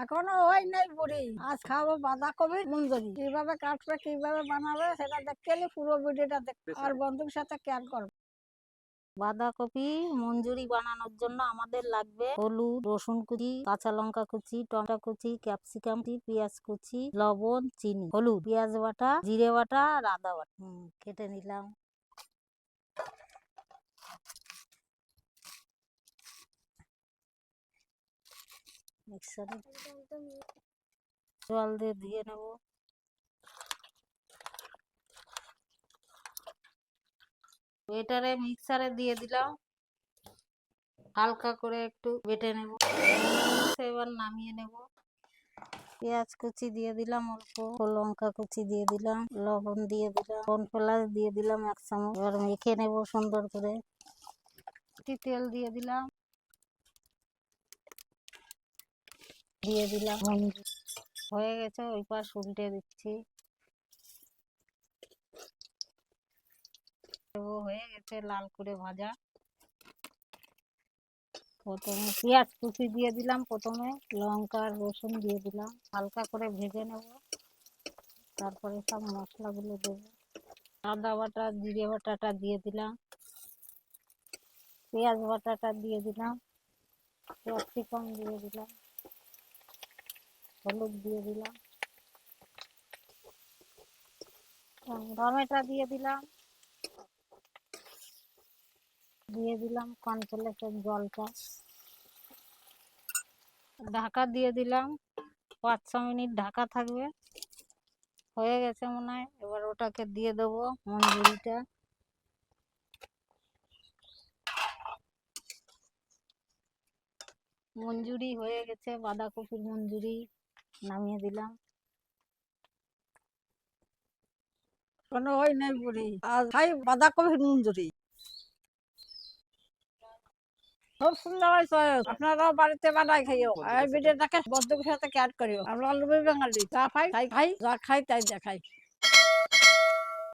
এখনো হয় নাই বুড়ি। আজ খাবো বাঁধাকপি মঞ্জুরি। কিভাবে কাটবে কিভাবে বানাবে সেটা দেখতে হলে পুরো ভিডিওটা দেখতে আর বন্ধুর সাথে শেয়ার করবে। বাঁধাকপি মঞ্জুরি বানানোর জন্য আমাদের লাগবে হলুদ, রসুন কুচি, কাঁচা লঙ্কা কুচি, টমেটো কুচি, ক্যাপসিকাম কুচি, পেঁয়াজ কুচি, লবণ, চিনি, হলুদ, পেঁয়াজ বাটা, জিরে বাটা আর আদা বাটা। কেটে নিলাম। মিক্সারে জল দিয়ে নেব। এটারে মিক্সারে দিয়ে দিলাম, হালকা করে একটু বেটে নেব। এবার নামিয়ে নেব। পেঁয়াজ কুচি দিয়ে দিলাম, অল্প লঙ্কা কুচি দিয়ে দিলাম, লবণ দিয়ে দিলাম, কর্নফ্লাওয়ার দিয়ে দিলাম 1 চামচ। এবার মেখে নেব সুন্দর করে। তেল দিয়ে দিলাম, দিয়ে দিলাম হয়ে গেছে। ওই পাশ উল্টে দিচ্ছি। হয়ে গেছে লাল করে ভাজা। প্রথমে পেঁয়াজ কুচি দিয়ে দিলাম, প্রথমে লঙ্কা আর রসুন দিয়ে দিলাম, হালকা করে ভেজে নেব। তারপরে সব মশলাগুলো দেবো। আদা বাটা, জিরে বাটাটা দিয়ে দিলাম, পেঁয়াজ বাটাটা দিয়ে দিলাম, ক্যাপসিকাম দিয়ে দিলাম, হলুদ দিয়ে দিলাম, টমেটো দিয়ে দিলাম, দিয়ে দিলাম কর্নফ্লেক্সের জলটা, ঢাকা দিয়ে দিলাম। 5-6 মিনিট ঢাকা থাকবে। হয়ে গেছে মনে হয়। এবার ওটাকে দিয়ে দেবো মঞ্জুরিটা। মঞ্জুরি হয়ে গেছে, বাঁধাকপির মঞ্জুরি নামিয়ে দিলাম। কোনো হয় নাই বুড়ি। আজ খাই বাঁধাকপির মঞ্জুরি। খুব সুন্দর হয়েছে। আপনারাও বাড়িতে বানাই খাইও। এই ভিডিওটাকে বন্ধুদের সাথে শেয়ার করিও। আমরা লোভী বাঙালি, যা খাই তাই খাই, যা খাই তাই দেখাই।